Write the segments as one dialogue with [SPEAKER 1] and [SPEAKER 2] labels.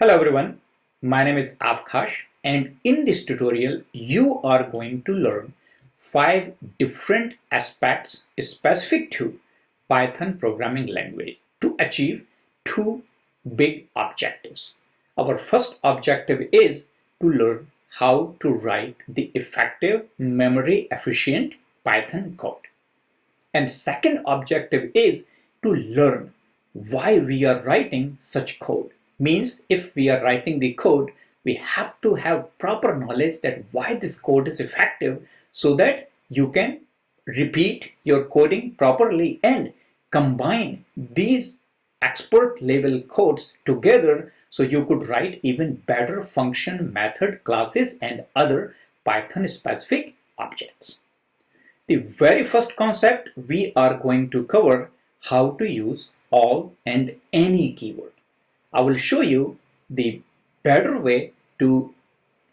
[SPEAKER 1] Hello everyone, my name is Avkash, and in this tutorial you are going to learn 5 different aspects specific to Python programming language to achieve 2 big objectives. Our first objective is to learn how to write the effective memory efficient Python code. And second objective is to learn why we are writing such code. Means if we are writing the code, we have to have proper knowledge that why this code is effective so that you can repeat your coding properly and combine these expert level codes together so you could write even better function, method, classes and other Python specific objects. The very first concept we are going to cover how to use all and any keyword. I will show you the better way to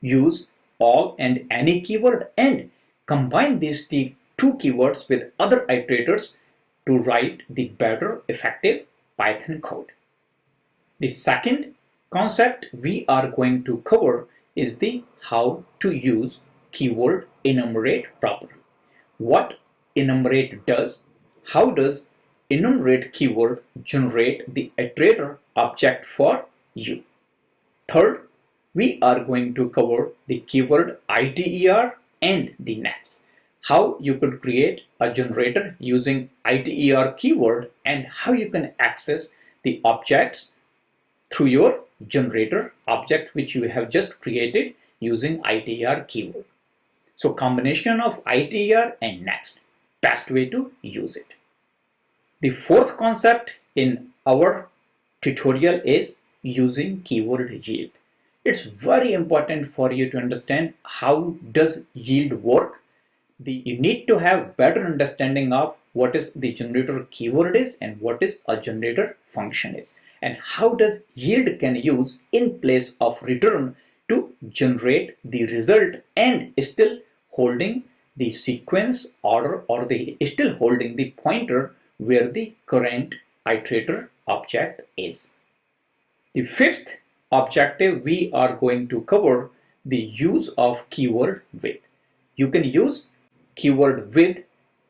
[SPEAKER 1] use all and any keyword and combine these two keywords with other iterators to write the better effective Python code. The second concept we are going to cover is the how to use keyword enumerate properly. What enumerate does, how does enumerate keyword generate the iterator object for you. Third, we are going to cover the keyword iter and the next. How you could create a generator using iter keyword and how you can access the objects through your generator object which you have just created using iter keyword. So combination of iter and next, best way to use it. The fourth concept in our tutorial is using keyword yield. It's very important for you to understand how does yield work. You need to have better understanding of what is the generator keyword is and what is a generator function is and how does yield can use in place of return to generate the result and still holding the sequence order or still holding the pointer where the current iterator object is. The fifth objective we are going to cover the use of keyword with. You can use keyword with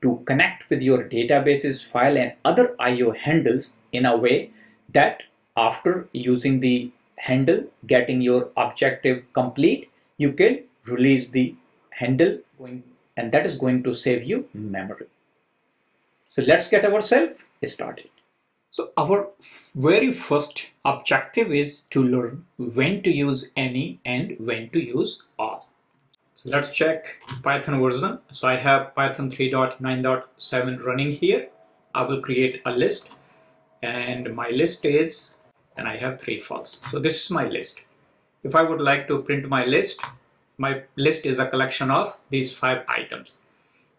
[SPEAKER 1] to connect with your databases file and other IO handles in a way that after using the handle getting your objective complete, you can release the handle and that is going to save you memory. So let's get ourselves started. So our very first objective is to learn when to use any and when to use all. So let's check Python version. So I have Python 3.9.7 running here. I will create a list and my list is, and I have 3 files. So this is my list. If I would like to print my list is a collection of these 5 items.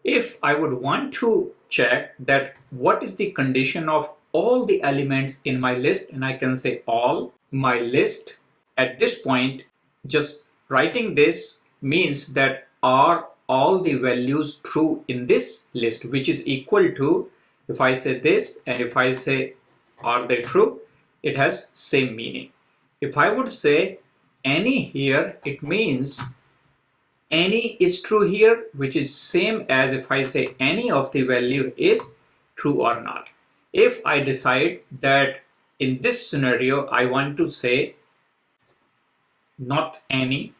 [SPEAKER 1] If I would want to check that what is the condition of all the elements in my list, and I can say all my list at this point, just writing this means that are all the values true in this list, which is equal to if I say this and if I say are they true, it has same meaning. If I would say any here, it means any is true here, which is same as if I say any of the value is true or not. If I decide that in this scenario I want to say not any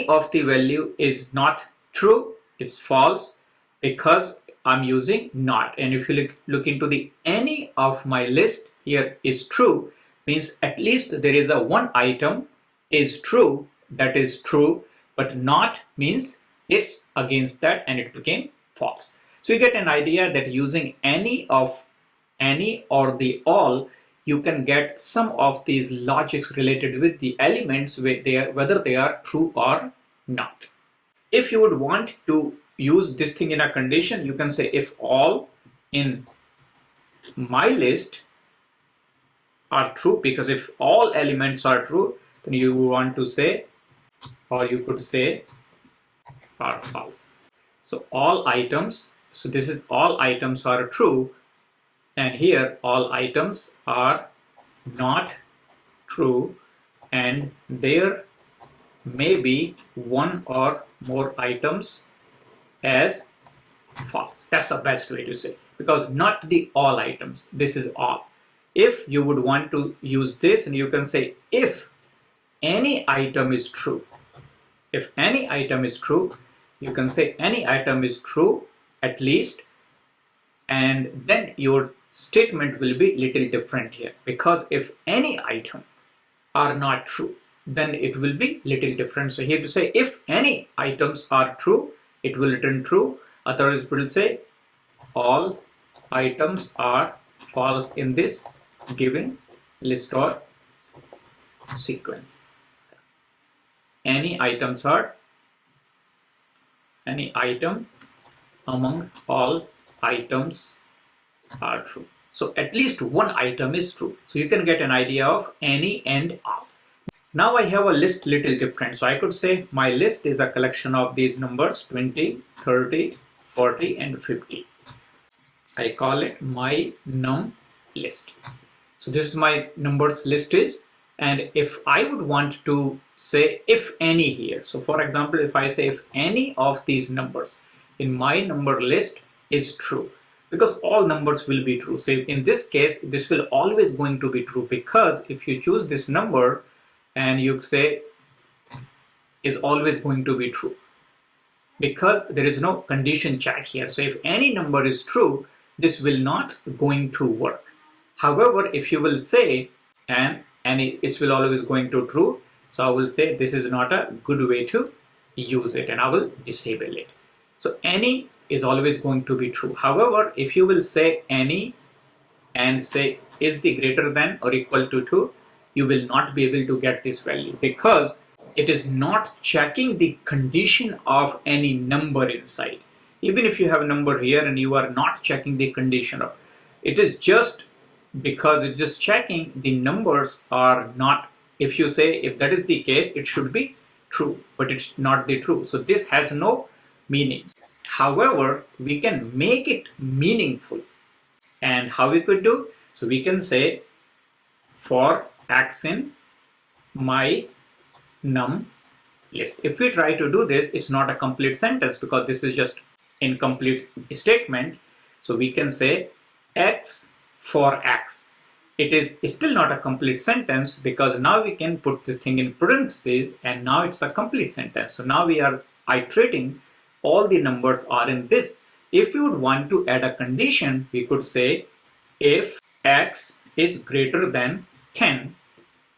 [SPEAKER 1] of the value is not true, it's false because I'm using not. And if you look into the any of my list here is true, means at least there is a one item is true, that is true, but not means it's against that and it became false. So you get an idea that using any of any or the all, you can get some of these logics related with the elements whether they are true or not. If you would want to use this thing in a condition, you can say if all in my list are true, because if all elements are true, then you want to say, or you could say are false. So all items, so this is all items are true, and here all items are not true and there may be one or more items as false. That's the best way to say, because not the all items, this is all. If you would want to use this, and you can say if any item is true, if any item is true, you can say any item is true at least, and then your statement will be little different here, because if any item are not true, then it will be little different. So here to say if any items are true, it will return true. Otherwise it will say all items are false in this given list or sequence. Any item among all items are true. So at least one item is true. So you can get an idea of any and all. Now I have a list little different. So I could say my list is a collection of these numbers 20, 30, 40 and 50. I call it my num list. So this is my numbers list is, and if I would want to say if any here, so for example if I say if any of these numbers in my number list is true, because all numbers will be true. So in this case this will always going to be true, because if you choose this number and you say is always going to be true, because there is no condition check here. So if any number is true, this will not going to work. However, if you will say and it will always going to true, so I will say this is not a good way to use it and I will disable it. So any is always going to be true. However, if you will say any and say is the greater than or equal to 2, you will not be able to get this value, because it is not checking the condition of any number inside. Even if you have a number here and you are not checking the condition of it, is just because it's just checking the numbers are not. If you say if that is the case, it should be true, but it's not the true. So this has no meaning. However, we can make it meaningful. And how we could do? So we can say for x in my num list. If we try to do this, it's not a complete sentence because this is just incomplete statement. So we can say x for x. It is still not a complete sentence, because now we can put this thing in parentheses and now it's a complete sentence. So now we are iterating all the numbers are in this. If you would want to add a condition, we could say if x is greater than 10,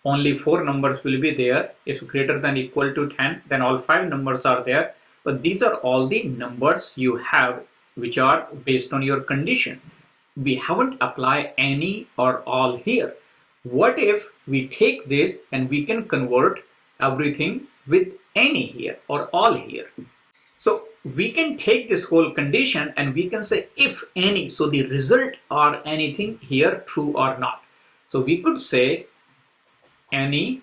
[SPEAKER 1] only 4 numbers will be there. If greater than equal to 10, then all 5 numbers are there. But these are all the numbers you have which are based on your condition. We haven't applied any or all here. What if we take this and we can convert everything with any here or all here? So we can take this whole condition and we can say if any, so the result or anything here true or not. So we could say any,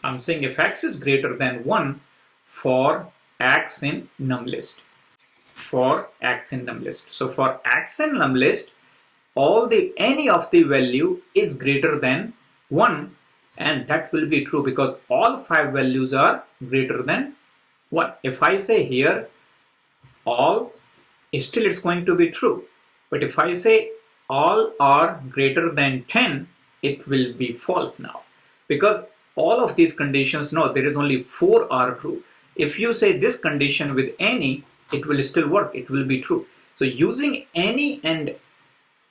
[SPEAKER 1] I'm saying if x is greater than 1 for x in num list. For x in num list. So for x in num list, any of the value is greater than 1, and that will be true because all 5 values are greater than 1. If I say here all, still it's going to be true. But if I say all are greater than 10, it will be false now, because all of these conditions, no, there is only 4 are true. If you say this condition with any, it will still work, it will be true. So using any and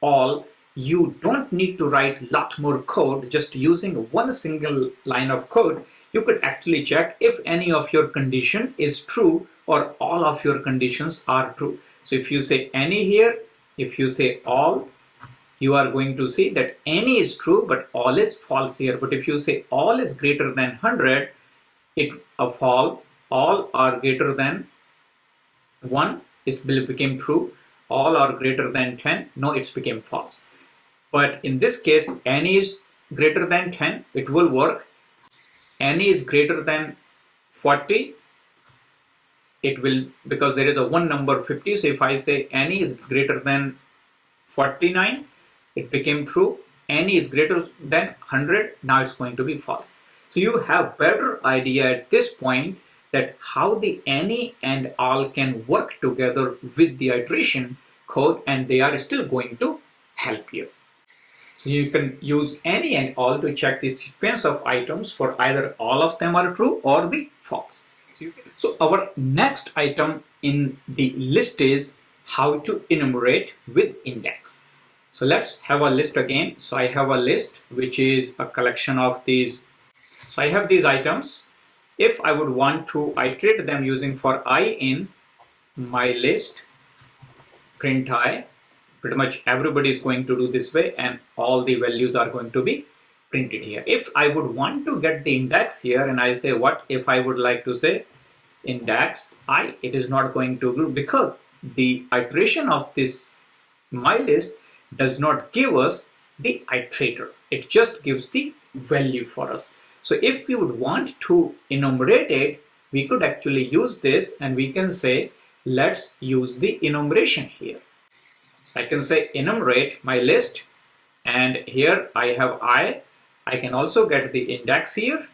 [SPEAKER 1] all, you don't need to write lot more code. Just using one single line of code, you could actually check if any of your condition is true or all of your conditions are true. So if you say any here, if you say all, you are going to see that any is true but all is false here. But if you say all is greater than 100, it all are greater than 1, it will become true. All are greater than 10, no, it's became false. But in this case, any is greater than 10, it will work. Any is greater than 40, it will, because there is a one number 50. So if I say any is greater than 49, it became true. any is greater than 100, now it's going to be false. So you have better idea at this point that how the any and all can work together with the iteration code, and they are still going to help you. So you can use any and all to check the sequence of items for either all of them are true or the false. So our next item in the list is how to enumerate with index. So let's have a list again. So I have a list which is a collection of these. So I have these items. If I would want to iterate them using for I in my list, print I, pretty much everybody is going to do this way and all the values are going to be printed here. If I would want to get the index here and I say what if I would like to say index I, it is not going to do because the iteration of this my list does not give us the iterator. It just gives the value for us. So if we would want to enumerate it, we could actually use this and we can say let's use the enumeration here. I can say enumerate my list and here I have I can also get the index here.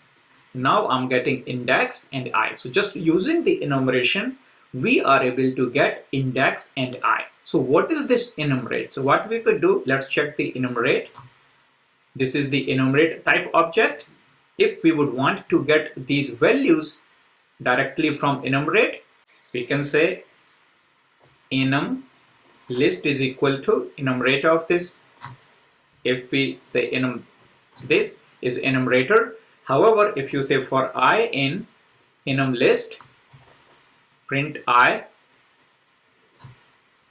[SPEAKER 1] Now I'm getting index and I. So just using the enumeration, we are able to get index and I. So what is this enumerate? So what we could do, let's check the enumerate. This is the enumerate type object. If we would want to get these values directly from enumerate, we can say enum list is equal to enumerate of this. If we say enum, this is enumerator. However, if you say for I in enum list, print I,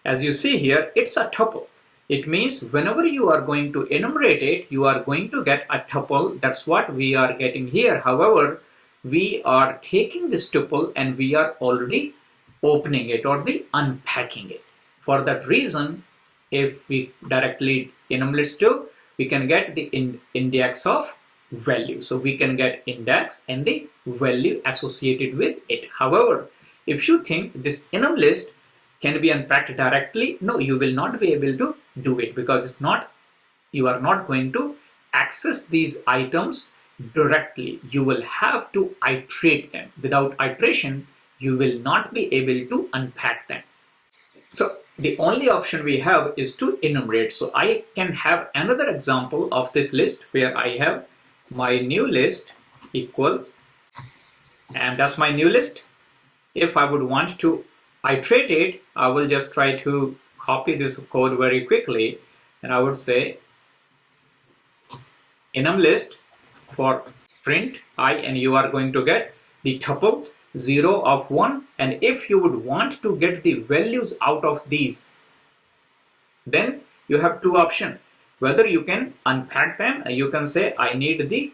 [SPEAKER 1] as you see here, it's a tuple. It means whenever you are going to enumerate it, you are going to get a tuple. That's what we are getting here. However, we are taking this tuple and we are already opening it or the unpacking it. For that reason, if we directly enum list to, we can get the index of value. So we can get index and the value associated with it. However, if you think this enum list can be unpacked directly, no, you will not be able to do it because it's not, you are not going to access these items directly. You will have to iterate them. Without iteration, you will not be able to unpack them. So the only option we have is to enumerate. So I can have another example of this list where I have my new list equals, and that's my new list. If I would want to iterate it, I will just try to copy this code very quickly and I would say enum list for print I, and you are going to get the tuple 0 of 1. And if you would want to get the values out of these, then you have two options. Whether you can unpack them, you can say I need the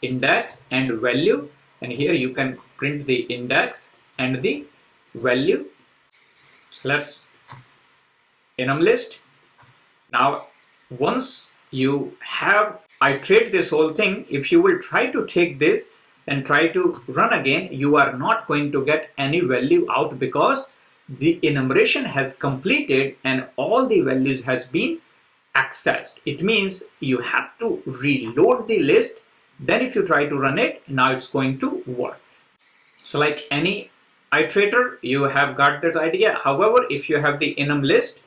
[SPEAKER 1] index and value, and here you can print the index and the value. So let's enum list. Now once you have iterate this whole thing, if you will try to take this and try to run again, you are not going to get any value out because the enumeration has completed and all the values has been accessed. It means you have to reload the list. Then if you try to run it, now it's going to work. So like any iterator, you have got that idea. However, if you have the enum list,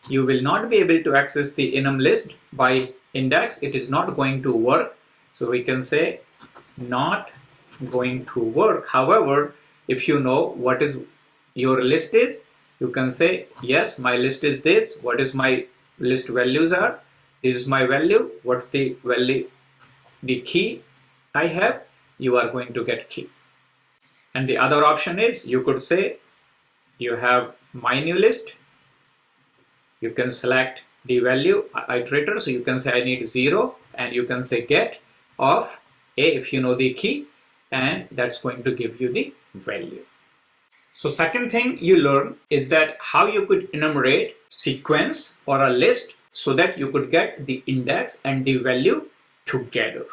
[SPEAKER 1] you will not be able to access the enum list by index. It is not going to work. So we can say not going to work. However, if you know what is your list is, you can say yes, my list is this. What is my list values are? This is my value. What's the value? The key I have, you are going to get key. And the other option is you could say you have my new list. You can select the value iterator. So you can say I need 0 and you can say get of A if you know the key, and that's going to give you the value. So second thing you learn is that how you could enumerate sequence or a list so that you could get the index and the value together.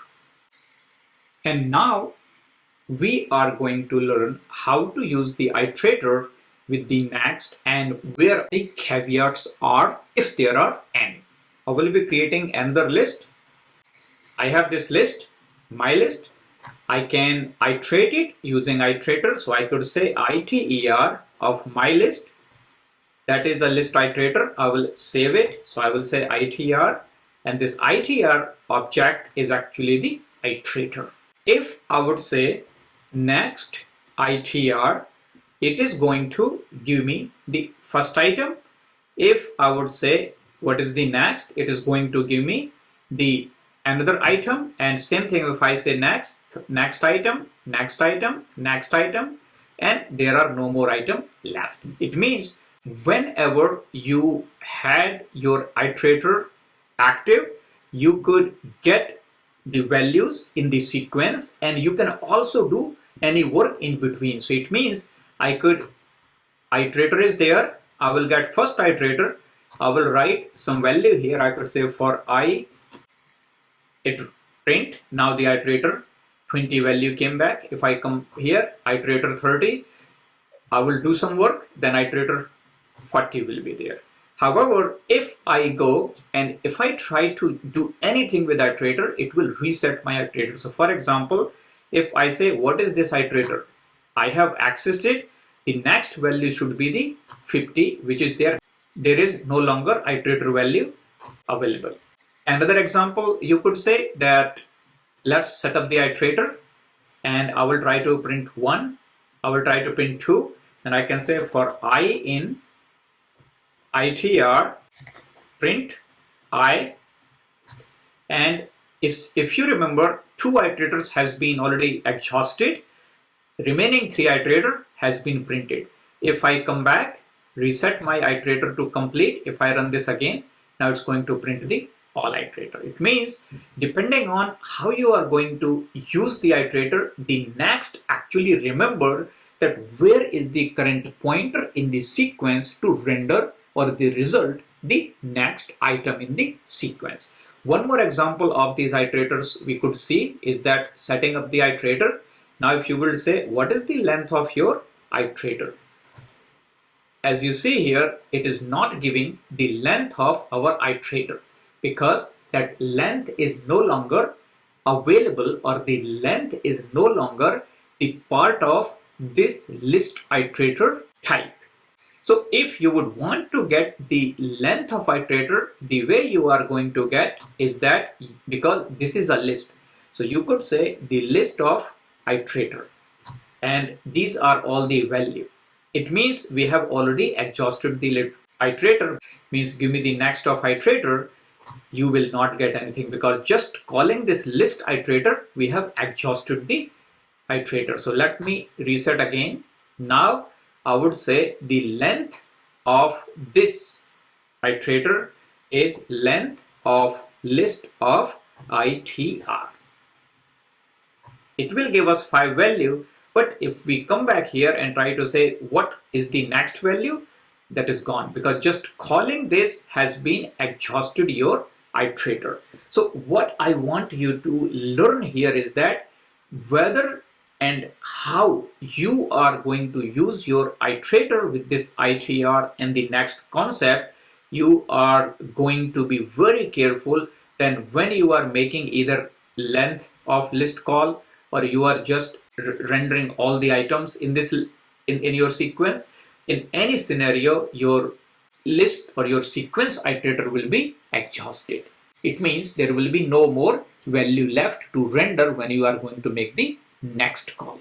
[SPEAKER 1] And now we are going to learn how to use the iterator with the next and where the caveats are if there are any. I will be creating another list I have this list, my list. I can iterate it using iterator. So I could say iter of my list. That is the list iterator. I will save it. So I will say iter, and this iter object is actually the iterator. If I would say next iter, it is going to give me the first item. If I would say what is the next, it is going to give me the another item. And same thing if I say next item, next item, next item, and there are no more items left. It means whenever you had your iterator active, you could get the values in the sequence, and you can also do any work in between. So it means iterator is there, I will get first iterator, I will write some value here. I could say for it print, now the iterator 20 value came back. If I come here, iterator 30, I will do some work, then iterator 40 will be there. However, if I go and if I try to do anything with iterator, it will reset my iterator. So for example, if I say what is this iterator, I have accessed it, the next value should be the 50, which is there. There is no longer iterator value available. Another example, you could say that let's set up the iterator, and I will try to print 1, I will try to print 2, and I can say for I in iter print I, and if you remember, 2 iterators has been already exhausted, remaining 3 iterator has been printed. If I come back, reset my iterator to complete, if I run this again, now it's going to print the all iterator. It means depending on how you are going to use the iterator, the next actually remember that where is the current pointer in the sequence to render or the result the next item in the sequence. One more example of these iterators we could see is that setting up the iterator. Now if you will say what is the length of your iterator, as you see here, it is not giving the length of our iterator because that length is no longer available, or the length is no longer the part of this list iterator type. So if you would want to get the length of iterator, the way you are going to get is that, because this is a list, so you could say the list of iterator, and these are all the value. It means we have already exhausted the iterator, means give me the next of iterator, you will not get anything because just calling this list iterator, we have exhausted the iterator. So let me reset again. Now I would say the length of this iterator is length of list of iter. It will give us 5 value, but if we come back here and try to say what is the next value, that is gone because just calling this has been exhausted your iterator. So what I want you to learn here is that whether and how you are going to use your iterator with this iter and the next concept, you are going to be very careful then when you are making either length of list call or you are just rendering all the items in this in your sequence. In any scenario, your list or your sequence iterator will be exhausted. It means there will be no more value left to render when you are going to make the next call.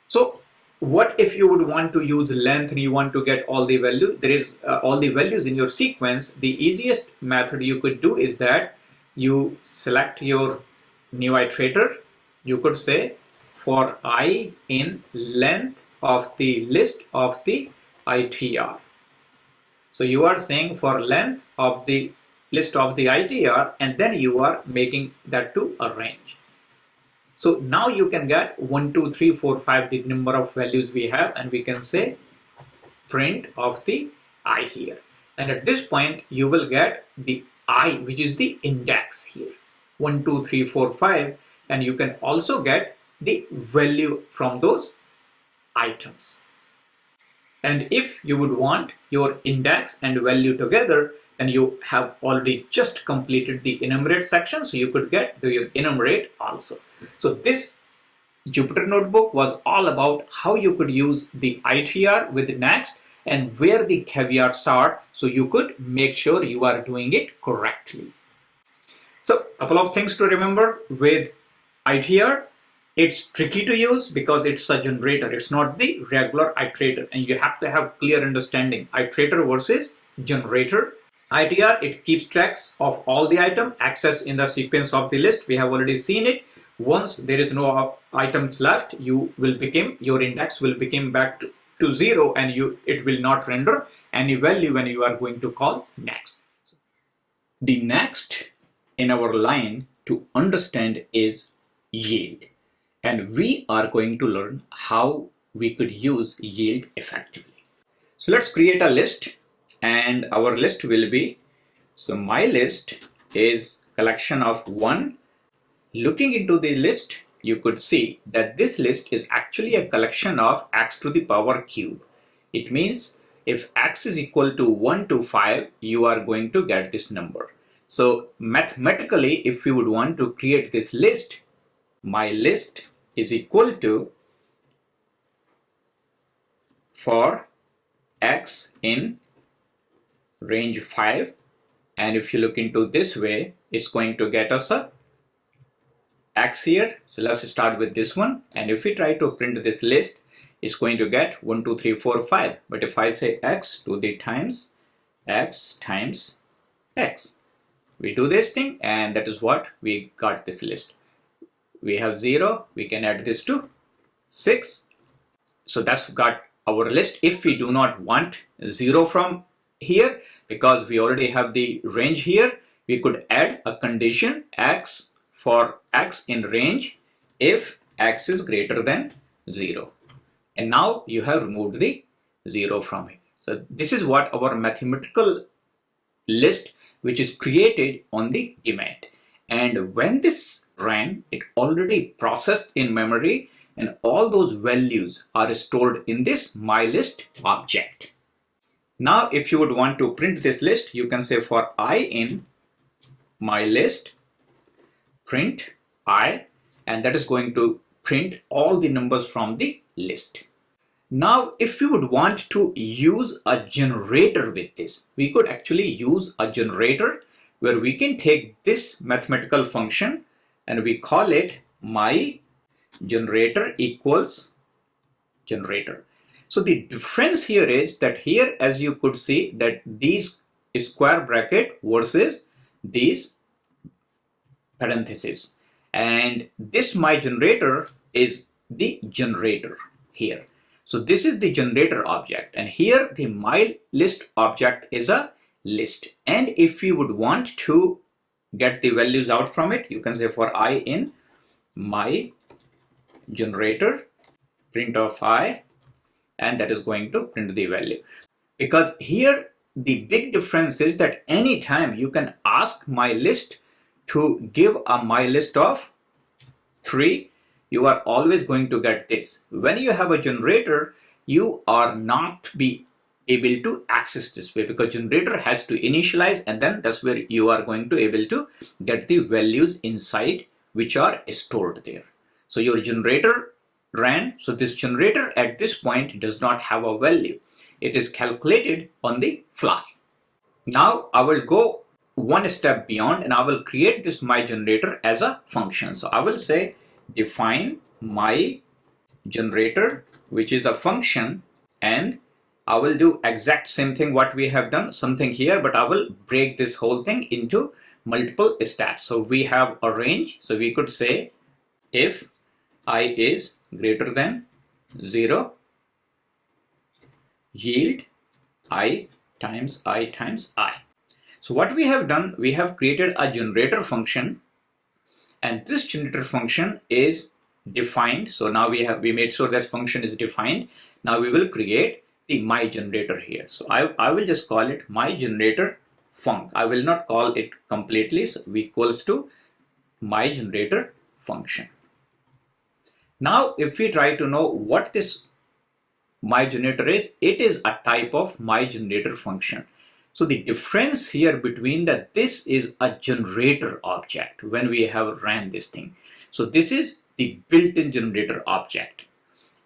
[SPEAKER 1] So what if you would want to use length and you want to get all the value? There is all the values in your sequence. The easiest method you could do is that you select your new iterator. You could say for I in length of the list of the iter. So you are saying for length of the list of the iter, and then you are making that to a range. So now you can get 1, 2, 3, 4, 5 the number of values we have, and we can say print of the I here. And at this point you will get the I, which is the index here, 1, 2, 3, 4, 5, and you can also get the value from those items. And if you would want your index and value together, then you have already just completed the enumerate section, so you could get the enumerate also. So this Jupyter notebook was all about how you could use the iter with next and where the caveats are, so you could make sure you are doing it correctly. So a couple of things to remember with iter. It's tricky to use because it's a generator. It's not the regular iterator, and you have to have clear understanding. Iterator versus generator. Iter, it keeps tracks of all the item access in the sequence of the list. We have already seen it. Once there is no items left, your index will become back to 0, and it will not render any value when you are going to call next. The next in our line to understand is yield, and we are going to learn how we could use yield effectively. So let's create a list, and our list will be, so my list is collection of 1. Looking into the list, you could see that this list is actually a collection of x to the power cube. It means if x is equal to 1 to 5, you are going to get this number. So mathematically, if we would want to create this list, my list is equal to, for x in range 5, and if you look into this way, it's going to get us a x here. So let's start with this one, and if we try to print this list, it's going to get 1 2 3 4 5. But if I say x to the times x times x, we do this thing, and that is what we got this list. We have 0, we can add this to 6. So that's got our list. If we do not want 0 from here, because we already have the range here, we could add a condition x for x in range if x is greater than 0. And now you have removed the 0 from it. So this is what our mathematical list, which is created on the demand. And when this ran, it already processed in memory, and all those values are stored in this mylist object. Now if you would want to print this list, you can say for I in mylist print I, and that is going to print all the numbers from the list. Now if we would want to use a generator with this, we could actually use a generator where we can take this mathematical function and we call it my generator equals generator. So the difference here is that here, as you could see, that these square bracket versus these parentheses, and this my generator is the generator here. So this is the generator object, and here the my list object is a list. And if you would want to get the values out from it, you can say for I in my generator print of I, and that is going to print the value. Because here the big difference is that anytime you can ask my list to give a my list of 3, you are always going to get this. When you have a generator, you are not be able to access this way, because generator has to initialize, and then that's where you are going to able to get the values inside which are stored there. So your generator ran, so this generator at this point does not have a value. It is calculated on the fly. Now I will go one step beyond, and I will create this my generator as a function. So I will say define my generator, which is a function, and I will do exact same thing what we have done, something here, but I will break this whole thing into multiple steps. So we have a range, so we could say if I is greater than 0, yield I times I times I. So what we have done, we have created a generator function, and this generator function is defined. So now we made sure that function is defined. Now we will create the my generator here. So I will just call it my generator func. I will not call it completely, so equals to my generator function. Now if we try to know what this my generator is, it is a type of my generator function. So the difference here between that, this is a generator object when we have ran this thing. So this is the built-in generator object.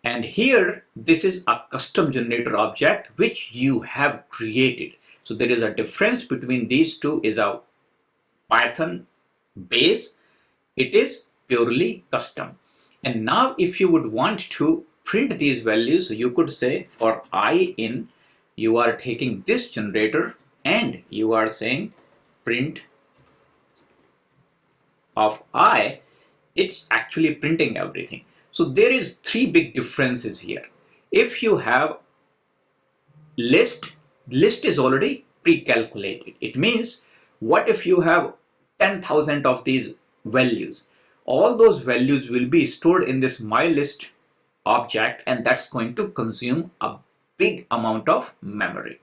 [SPEAKER 1] And here, this is a custom generator object which you have created. So there is a difference between these two. Is a Python base. It is purely custom. And now if you would want to print these values, you could say for I in, you are taking this generator and you are saying print of I. It's actually printing everything. So there is three big differences here. If you have list is already pre-calculated. It means, what if you have 10,000 of these values? All those values will be stored in this mylist object, and that's going to consume a big amount of memory.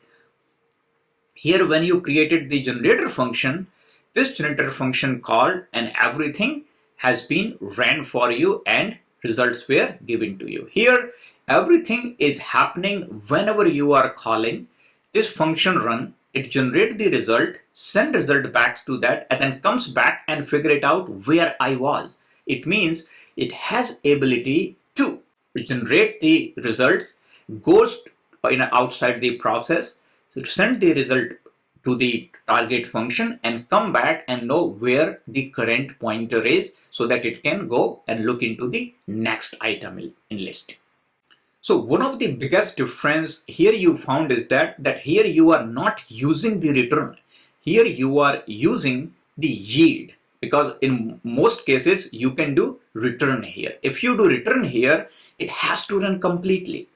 [SPEAKER 1] Here, when you created the generator function, this generator function called and everything has been ran for you and results were given to you. Here, everything is happening whenever you are calling this function run. It generates the result, send result back to that, and then comes back and figure it out where I was. It means it has ability to generate the results, goes outside the process, so send the result to the target function and come back and know where the current pointer is, so that it can go and look into the next item in list. So one of the biggest difference here you found is that here you are not using the return. Here you are using the yield, because in most cases you can do return here. If you do return here, it has to run completely.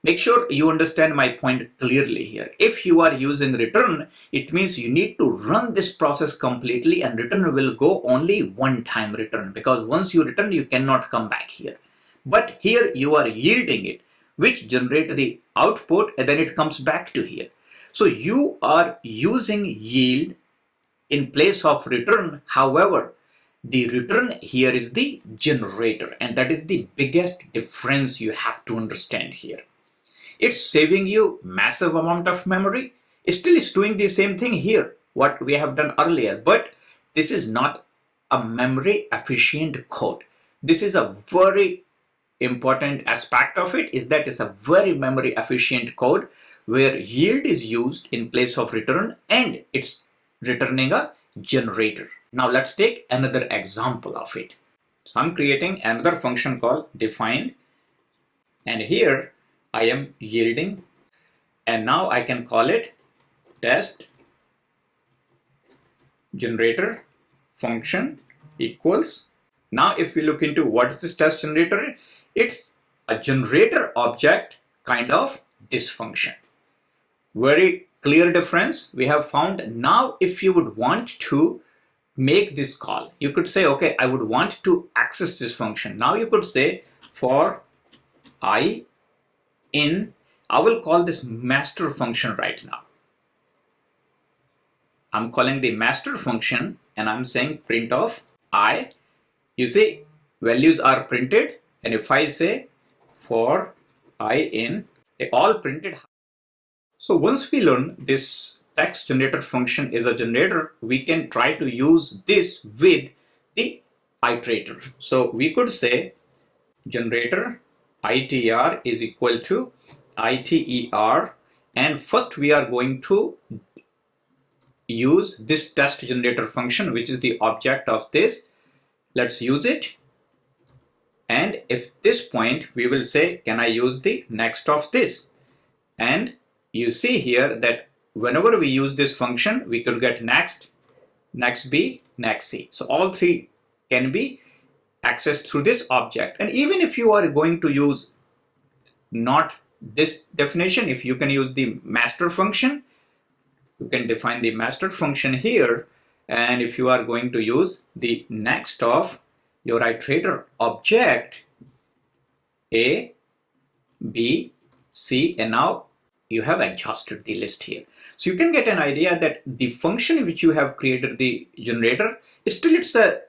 [SPEAKER 1] Make sure you understand my point clearly here. If you are using return, it means you need to run this process completely, and return will go only one time return, because once you return, you cannot come back here. But here you are yielding it, which generate the output, and then it comes back to here. So you are using yield in place of return. However, the return here is the generator, and that is the biggest difference you have to understand here. It's saving you massive amount of memory. It still is doing the same thing here, what we have done earlier, but this is not a memory efficient code. This is a very important aspect of it, is that it's a very memory efficient code where yield is used in place of return, and it's returning a generator. Now let's take another example of it. So I'm creating another function called define, and here I am yielding, and now I can call it test generator function equals. Now if we look into what is this test generator, it's a generator object kind of this function. Very clear difference we have found. Now if you would want to make this call, you could say, okay, I would want to access this function. Now you could say for I in, I will call this master function right now. I'm calling the master function and I'm saying print of I. You see values are printed, and if I say for I in, they all printed. So once we learn this text generator function is a generator, we can try to use this with the iterator. So we could say generator iter is equal to iter, and first we are going to use this test generator function, which is the object of this. Let's use it, and if this point we will say, can I use the next of this? And you see here that whenever we use this function, we could get next, next B, next C. So all three can be accessed through this object. And even if you are going to use not this definition, if you can use the master function, you can define the master function here. And if you are going to use the next of your iterator object A, B, C, and now you have exhausted the list here. So you can get an idea that the function which you have created, the generator, still it's a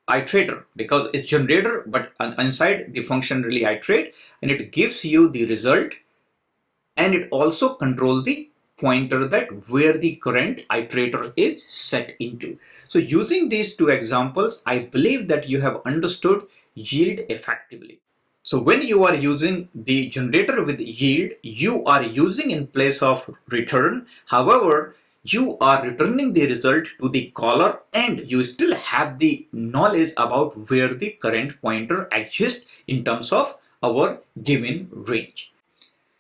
[SPEAKER 1] iterator, because it's generator, but inside the function really iterate, and it gives you the result, and it also controls the pointer that where the current iterator is set into. So using these two examples, I believe that you have understood yield effectively. So when you are using the generator with yield, you are using in place of return. However, you are returning the result to the caller and you still have the knowledge about where the current pointer exists in terms of our given range.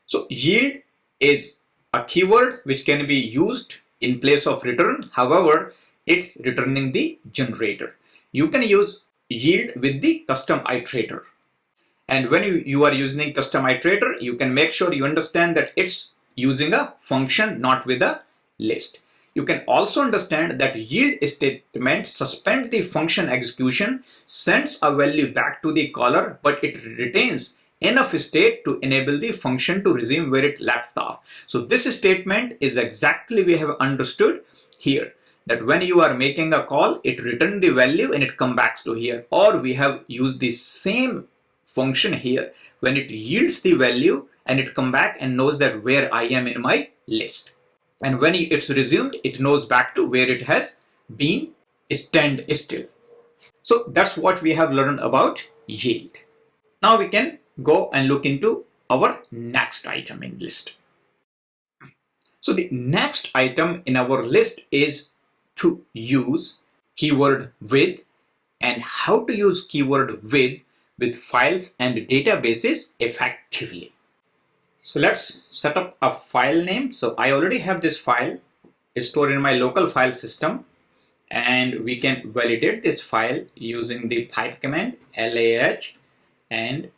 [SPEAKER 1] So yield is a keyword which can be used in place of return. However, it's returning the generator. You can use yield with the custom iterator. And when you are using custom iterator, you can make sure you understand that it's using a function, not with a list. You can also understand that yield statement suspends the function execution, sends a value back to the caller, but it retains enough state to enable the function to resume where it left off. So this statement is exactly we have understood here, that when you are making a call, it returns the value and it comes back to here. Or we have used the same function here when it yields the value and it comes back and knows that where I am in my list. And when it's resumed, it knows back to where it has been stand still. So that's what we have learned about yield. Now we can go and look into our next item in list. So the next item in our list is to use keyword with, and how to use keyword with files and databases effectively. So let's set up a file name. So I already have this file stored in my local file system, and we can validate this file using the pipe command lah and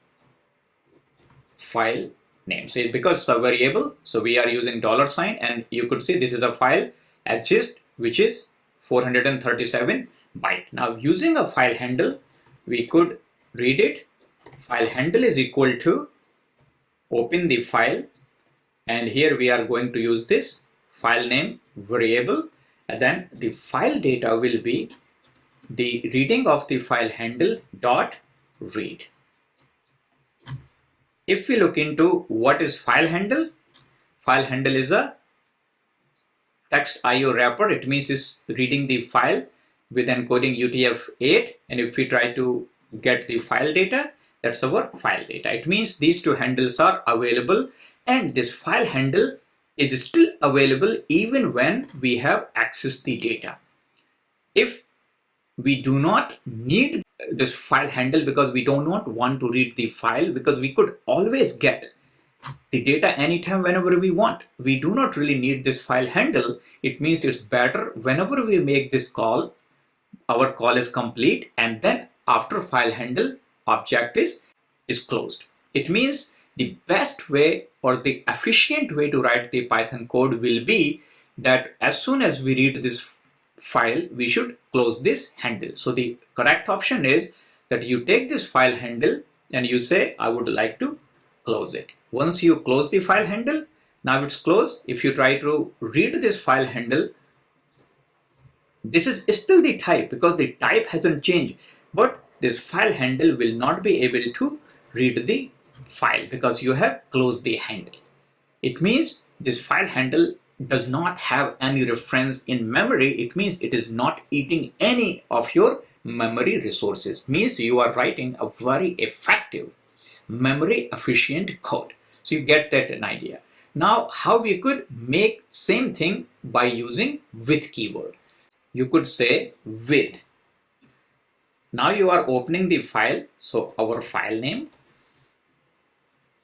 [SPEAKER 1] file name. So because it's a variable, so we are using $, and you could see this is a file exist which is 437 byte. Now using a file handle, we could read it. File handle is equal to open the file, and here we are going to use this file name variable, and then the file data will be the reading of the file handle dot read. If we look into what is file handle is a text IO wrapper. It means it's reading the file with encoding UTF-8, and if we try to get the file data, that's our file data. It means these two handles are available, and this file handle is still available even when we have accessed the data. If we do not need this file handle because we do not want to read the file, because we could always get the data anytime whenever we want, we do not really need this file handle. It means it's better whenever we make this call, our call is complete, and then after file handle object is closed. It means the best way or the efficient way to write the Python code will be that as soon as we read this file, we should close this handle. So the correct option is that you take this file handle and you say, I would like to close it. Once you close the file handle, now it's closed. If you try to read this file handle, this is still the type because the type hasn't changed, but this file handle will not be able to read the file because you have closed the handle. It means this file handle does not have any reference in memory. It means it is not eating any of your memory resources. Means you are writing a very effective memory efficient code. So you get that an idea. Now how we could make same thing by using with keyword. You could say with. Now you are opening the file, so our file name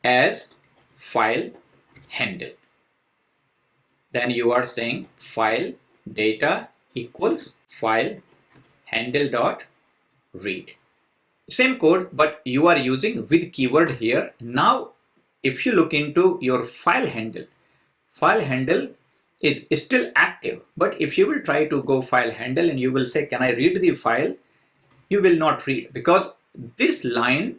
[SPEAKER 1] as file handle. Then you are saying file data equals file handle dot read. Same code, but you are using with keyword here. Now if you look into your file handle is still active, but if you will try to go file handle and you will say, can I read the file? You will not read because this line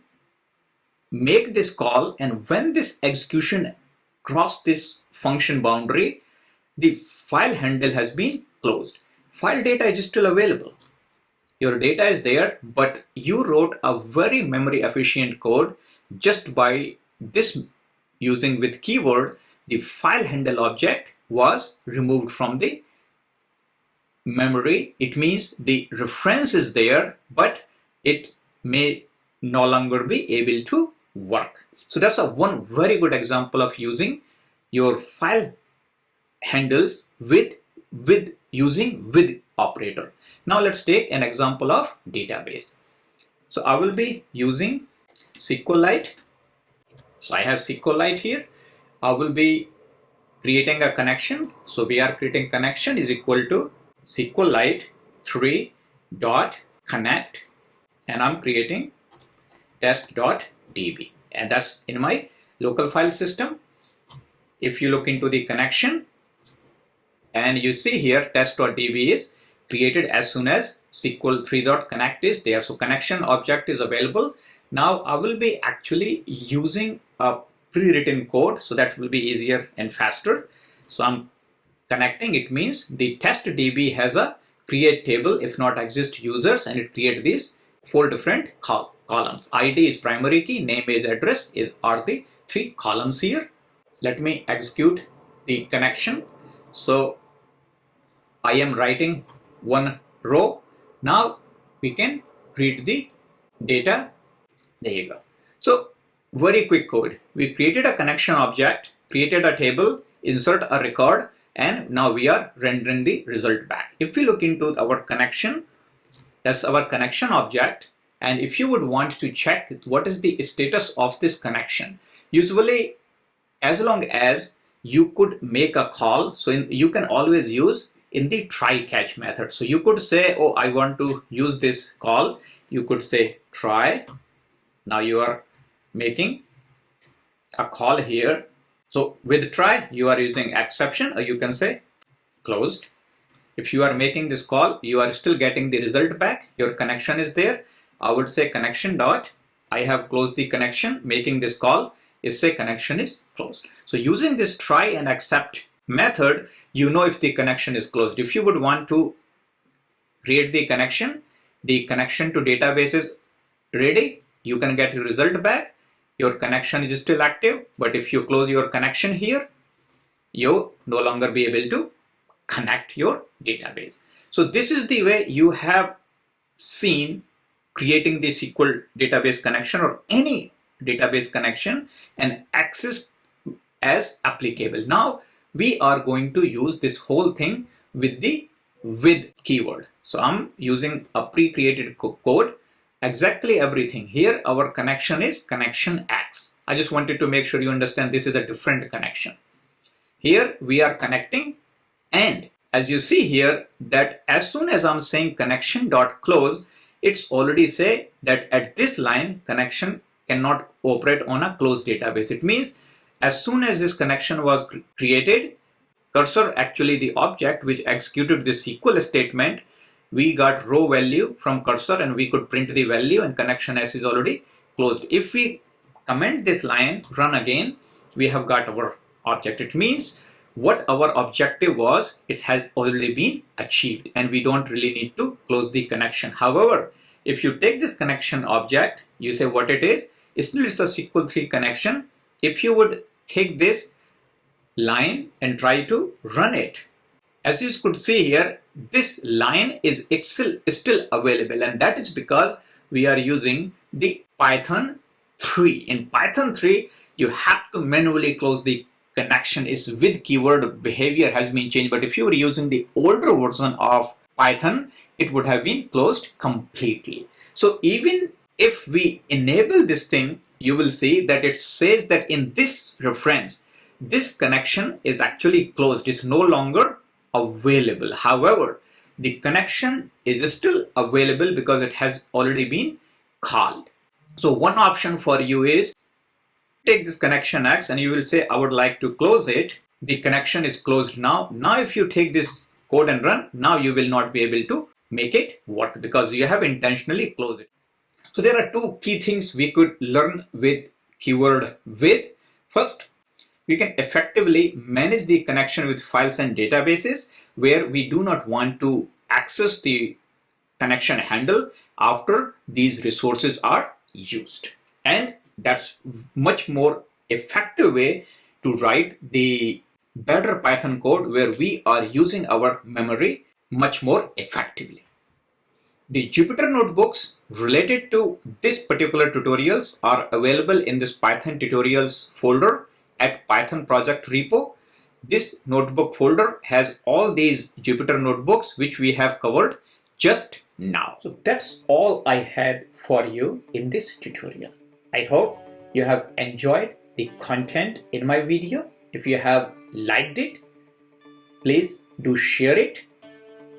[SPEAKER 1] make this call, and when this execution cross this function boundary, the file handle has been closed. File data is still available. Your data is there, but you wrote a very memory efficient code just by this using with keyword, the file handle object was removed from the memory. It means the reference is there, but it may no longer be able to work. So that's one very good example of using your file handles with using with operator. Now let's take an example of database. So I will be using SQLite. So I have SQLite here. I will be creating a connection. So we are creating connection is equal to SQLite 3.connect, and I'm creating test.db, and that's in my local file system. If you look into the connection, and you see here test.db is created as soon as SQL 3.connect is there. So connection object is available. Now I will be actually using a pre-written code, so that will be easier and faster. So I'm connecting. It means the test.db has a create table if not exist users, and it creates these 4 different columns. ID is primary key, name is address are the 3 columns here. Let me execute the connection. So I am writing 1 row. Now we can read the data. There you go. So very quick code. We created a connection object, created a table, insert a record, and now we are rendering the result back. If we look into our connection, that's our connection object. And if you would want to check what is the status of this connection, usually as long as you could make a call, so you can always use in the try catch method. So you could say, oh, I want to use this call. You could say try. Now you are making a call here. So with try, you are using exception, or you can say closed. If you are making this call, you are still getting the result back. Your connection is there. I would say connection dot. I have closed the connection. Making this call is say connection is closed. So using this try and accept method, you know if the connection is closed. If you would want to create the connection to database is ready, you can get your result back. Your connection is still active, but if you close your connection here, you no longer be able to connect your database. So this is the way you have seen creating the SQL database connection or any database connection and access as applicable. Now we are going to use this whole thing with the with keyword. So I'm using a pre-created code. Exactly everything here. Our connection is connection X. I just wanted to make sure you understand this is a different connection. Here we are connecting, and as you see here that as soon as I'm saying connection dot close, it's already say that at this line connection cannot operate on a closed database. It means as soon as this connection was created, cursor, actually the object which executed this SQL statement, we got row value from cursor and we could print the value, and connection S is already closed. If we comment this line, run again, we have got our object. It means what our objective was, it has already been achieved and we don't really need to close the connection. However, if you take this connection object, you say what it is, still it's a SQL 3 connection. If you would take this line and try to run it, as you could see here, this line is still available, and that is because we are using the Python 3. In Python 3, you have to manually close the connection. Is with keyword behavior has been changed, but if you were using the older version of Python, it would have been closed completely. So even if we enable this thing, you will see that it says that in this reference, this connection is actually closed. It's no longer available. However, the connection is still available because it has already been called. So one option for you is take this connection X and you will say, I would like to close it. The connection is closed now. Now, if you take this code and run, now you will not be able to make it work because you have intentionally closed it. So there are 2 key things we could learn with keyword with. First, we can effectively manage the connection with files and databases where we do not want to access the connection handle after these resources are used. And that's much more effective way to write the better Python code where we are using our memory much more effectively. The Jupyter notebooks related to this particular tutorials are available in this Python tutorials folder at Python project repo. This notebook folder has all these Jupyter notebooks which we have covered just now. So that's all I had for you in this tutorial. I hope you have enjoyed the content in my video. If you have liked it, please do share it.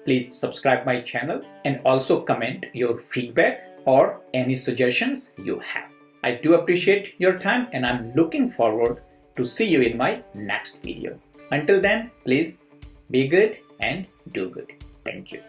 [SPEAKER 1] Please subscribe my channel and also comment your feedback or any suggestions you have. I do appreciate your time and I'm looking forward to see you in my next video. Until then, please be good and do good. Thank you.